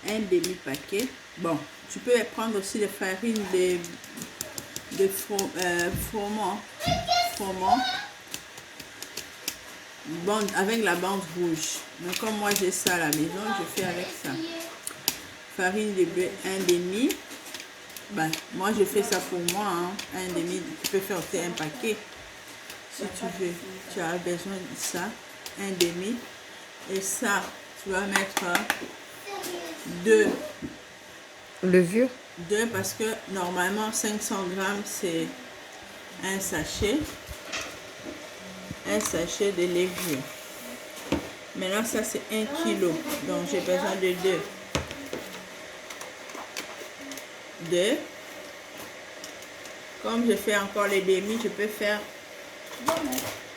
un demi-paquet. Bon, tu peux prendre aussi les farines de froment, avec la bande rouge. Mais comme moi j'ai ça à la maison, je fais avec ça. Farine de blé, un demi. Ben, moi je fais ça pour moi, hein. Un demi. Tu peux faire aussi un paquet si tu veux. Tu as besoin de ça, un demi. Et ça, tu vas mettre deux. Levure. Deux parce que normalement 500 grammes c'est un sachet. Un sachet de levure. Maintenant ça c'est 1 kilo. Donc j'ai besoin de deux. Deux. Comme je fais encore les demi, je peux faire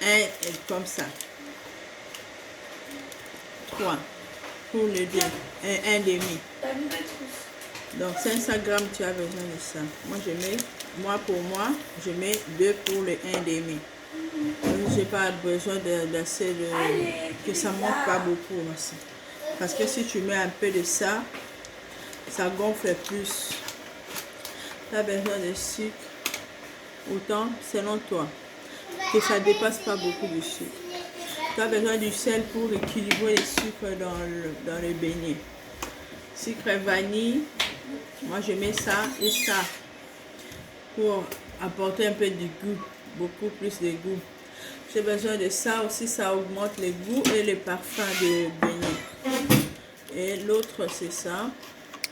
un comme ça. 3 pour le deux. Un demi. Donc 500 grammes, tu as besoin de ça. Moi pour moi, je mets 2 pour le 1 demi. Je n'ai pas besoin d'assez que ça ne monte pas beaucoup aussi. Parce que si tu mets un peu de ça, ça gonfle plus. Tu as besoin de sucre, autant selon toi, que ça ne dépasse pas beaucoup de sucre. Tu as besoin du sel pour équilibrer les sucres dans le beignet. Sucre vanille, moi je mets ça et ça pour apporter un peu de goût, beaucoup plus de goût. J'ai besoin de ça aussi, ça augmente le goût et le parfum de beignet. Et l'autre c'est ça.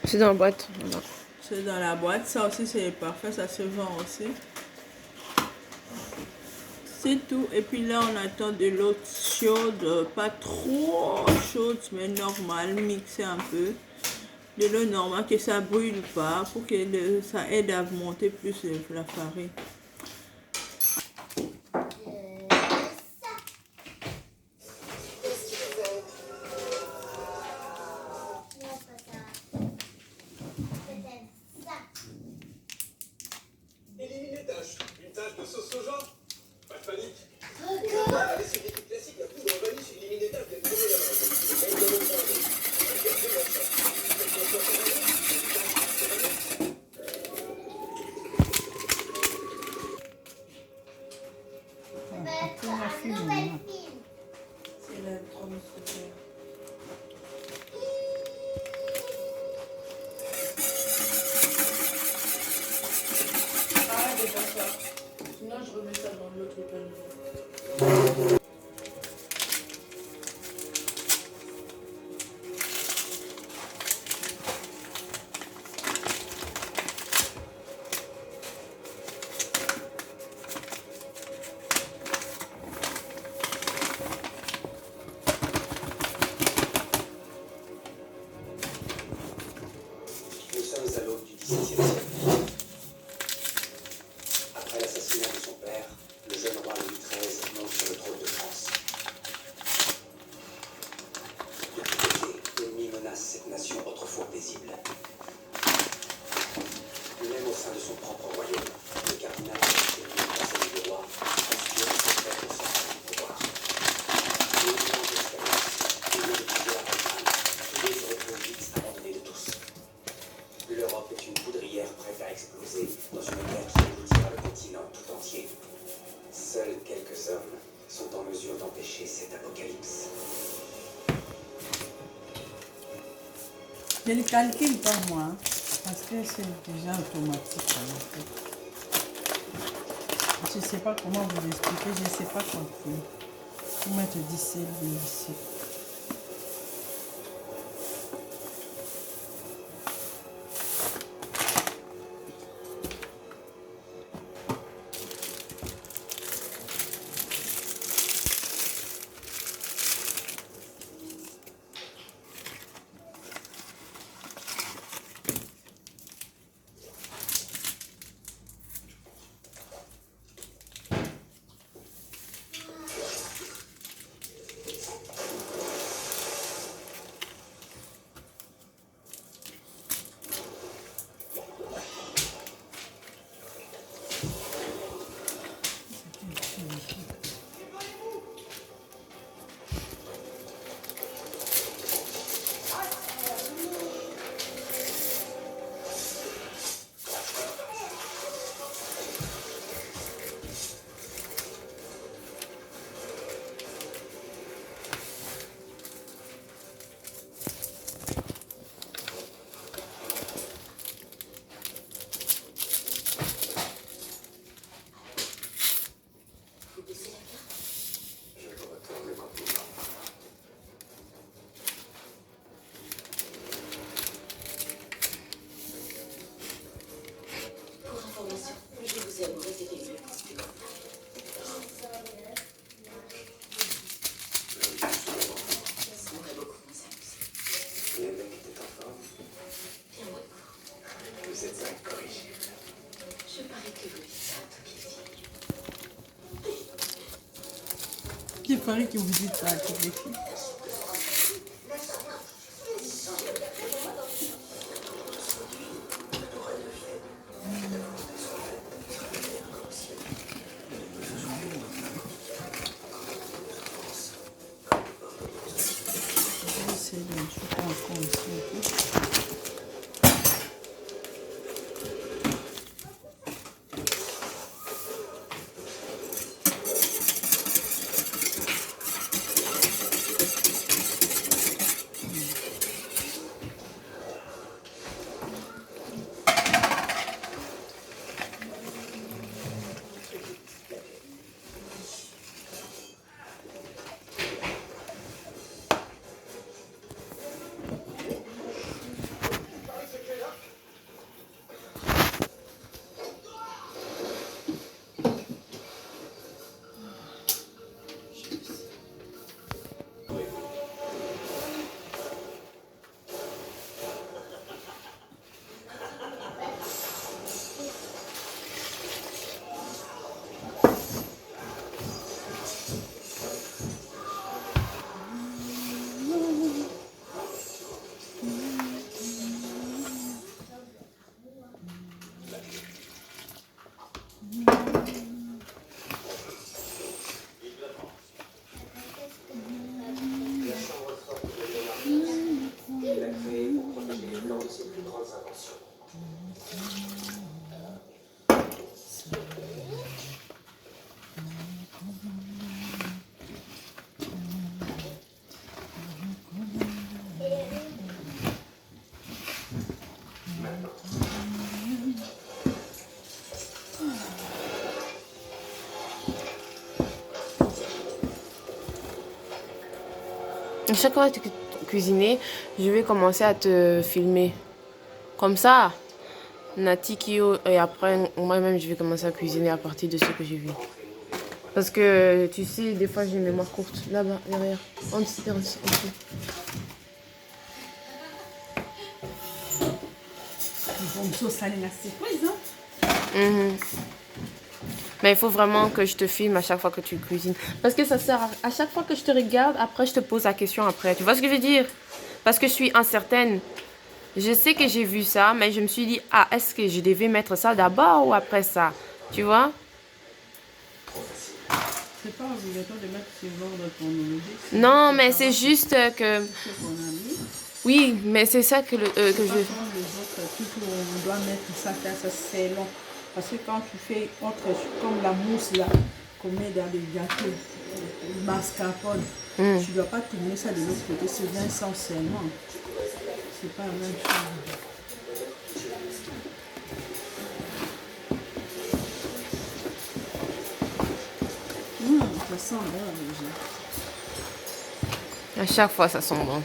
C'est dans la boîte. Voilà. C'est dans la boîte, ça aussi c'est le parfum, ça se vend aussi. C'est tout. Et puis là on attend de l'eau chaude, pas trop chaude mais normale, mixer un peu. De l'eau normale, que ça brûle pas, pour que ça aide à monter plus la farine. Éliminer une tâche de sauce soja. Pas de panique. On va laisser l'équipe classique à poudre vanille sur éliminer tâche de C'est la 3 mousquetaires. Ah, c'est pas ça. Sinon, je remets ça dans l'autre panier. Nous sommes à l'aube du XVIIe siècle. Après l'assassinat de son père, le jeune roi Louis XIII monte sur le trône de France. De tous côtés, l'ennemi menace cette nation autrefois paisible. Même au sein de son propre royaume, le cardinal est le conseil du roi, conspire pour faire descendre du pouvoir. Le mouvement d'escalade, le lieu de pouvoir tous les se retrouvent vite abandonnés de tous. L'Europe est une poudrière prête à exploser dans une guerre qui engloutira le continent tout entier. Seuls quelques hommes sont en mesure d'empêcher cet apocalypse. Je ne calcule pas moi, hein, parce que c'est déjà automatique. Je ne sais pas comment vous expliquer, je ne sais pas calculer. Comment te dis c'est ici. Farid qui vous dit ça à toutes les filles. Je vais essayer de me faire encore ici un peu. Il a créé pour protéger l'un de ses plus grandes inventions. À chaque fois que tu cuisines, je vais commencer à te filmer. Comme ça, Nati, Kyo, et après, moi-même, je vais commencer à cuisiner à partir de ce que j'ai vu. Parce que, tu sais, des fois, j'ai une mémoire courte. Là-bas, derrière. En dessous, en dessous. Bon, sauce salée, la surprise, hein? Mais il faut vraiment que je te filme à chaque fois que tu cuisines. Parce que ça sert à chaque fois que je te regarde, après, je te pose la question après. Tu vois ce que je veux dire? Parce que je suis incertaine. Je sais que j'ai vu ça, mais je me suis dit, ah, est-ce que je devais mettre ça d'abord ou après ça? Tu vois? C'est pas obligatoire de mettre ce genre de chronologie. Non, mais c'est juste que... Ce qu'on a mis. Oui, mais c'est ça que, que je... Les autres trucs où on doit mettre ça, ça c'est long. Parce que quand tu fais autre chose, comme la mousse là, qu'on met dans les gâteaux, le mascarpone, tu ne dois pas tourner ça de l'autre côté, c'est 20 cents seulement. C'est pas la même chose. Ça sent bon déjà. À chaque fois, ça sent bon.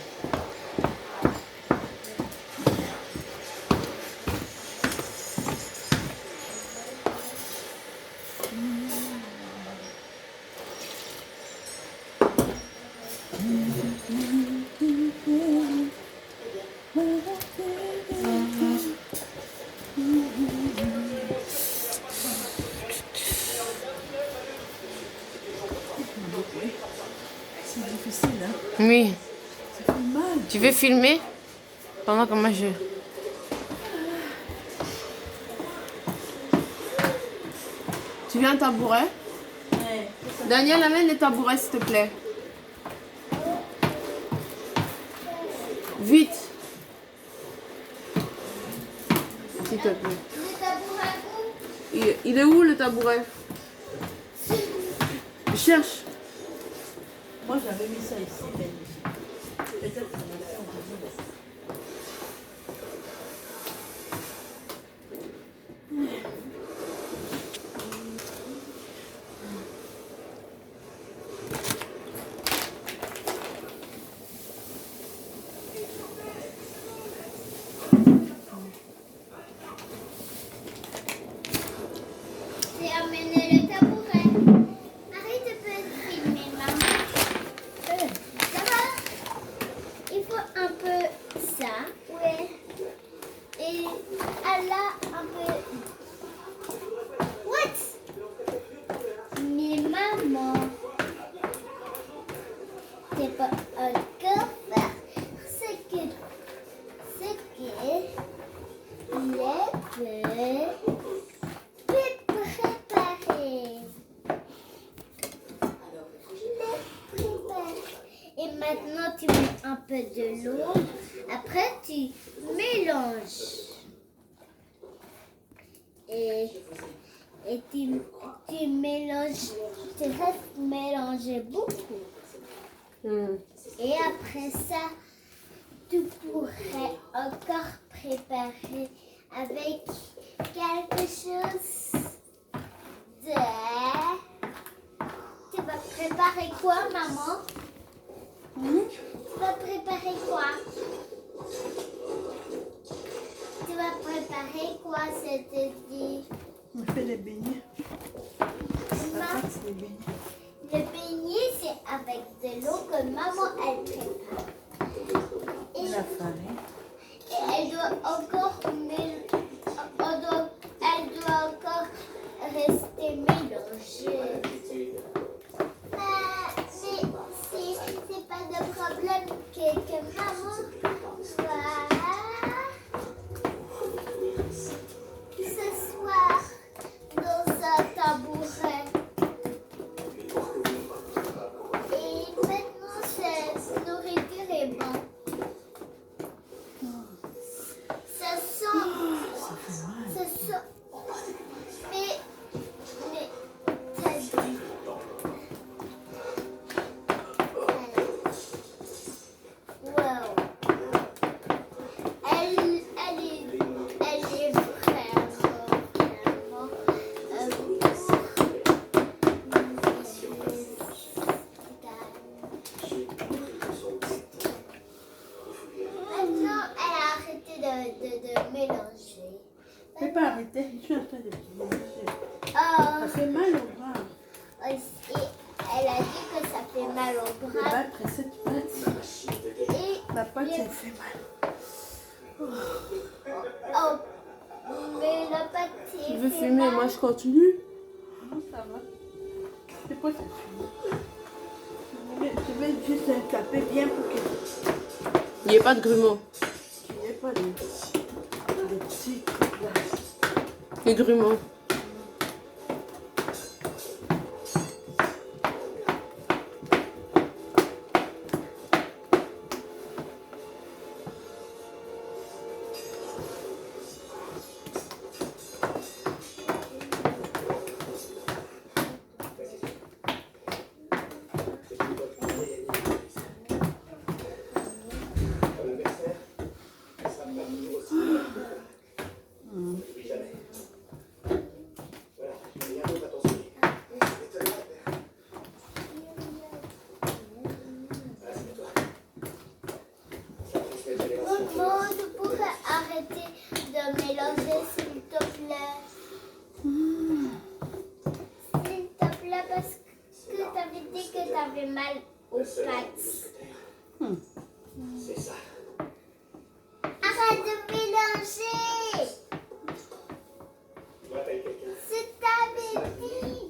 C'est difficile, hein? Oui. Ça fait mal. Tu veux filmer? Pendant que moi, je... Tu veux un tabouret? Ouais. Daniel, amène les tabourets, s'il te plaît. Vite. S'il te plaît. Il est où le tabouret? Cherche. Moi j'avais mis ça ici, mais peut-être qu'on a fait un peu de ça. J'ai amené le tabouret. Arrête de filmer, maman. Ça va? Il faut préparer. Et maintenant, tu mets un peu de l'eau. Après, tu mélanges. Et tu mélanges. Tu restes mélanger beaucoup. Et après ça, tu pourrais encore préparer avec quelque chose de... Tu vas préparer quoi, maman? Tu vas préparer quoi? Tu vas préparer quoi, c'est-à-dire? On fait les beignets. Ma- Les beignets. Le beignet, c'est avec de l'eau que maman, elle prépare. Et La farine. elle doit encore elle doit encore rester mélangée. Mais c'est pas de problème que maman va s'asseoir dans un tabouret. Et maintenant, cette nourriture est bonne. Ça sent. Ça sent. Mais ça dit. Wow. Elle est vraiment. Maintenant, elle a arrêté de mélanger. Je ne peux pas arrêter. Je suis en train de mélanger. Oh, Ça fait mal au bras. aussi, elle a dit que ça fait mal au De bras. battre cette pâte. Et La pâte, ça fait mal. oh, mais la pâte, Tu veux fumer, moi je continue. Non, ça va. C'est quoi ça fume? Je vais juste taper bien pour que Il n'y a pas de grumeaux. qu'il n'y ait pas de petits trucs là. Les grumeaux. Maman, tu pourrais arrêter de mélanger, s'il te plaît. S'il te plaît, parce que tu avais dit que tu avais mal aux pattes. C'est ça. Arrête de mélanger. Va avec quelqu'un. C'est t'avais dit.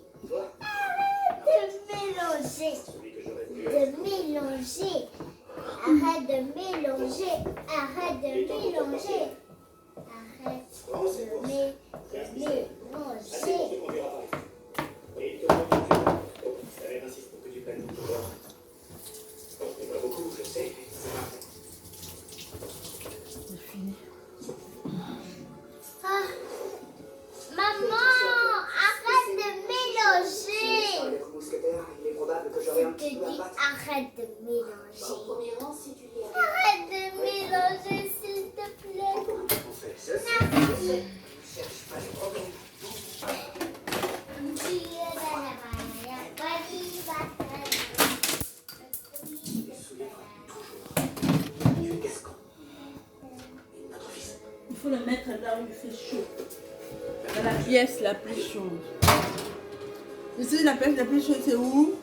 Arrête de mélanger. Celui que j'aurais voulu. De mélanger. Arrête de mélanger. Arrête de mélanger. Arrête de mélanger. On verra pas. Et il te demande que tu vas. Elle insiste pour que tu prennes. Tu vois. On n'est pas beaucoup, je sais. C'est fini. Ah. Maman, arrête de mélanger. Les mousquetaires, il est probable que j'aurai un Je te petit peu la dis, patte. arrête de mélanger. Arrête de mélanger, s'il te plaît. Merci. Cherche pas les problèmes. Tu es gascon. Et notre fils. Il faut le mettre là où il fait chaud. Dans la pièce la plus chaude. Ici, la pièce la plus chaude, c'est où?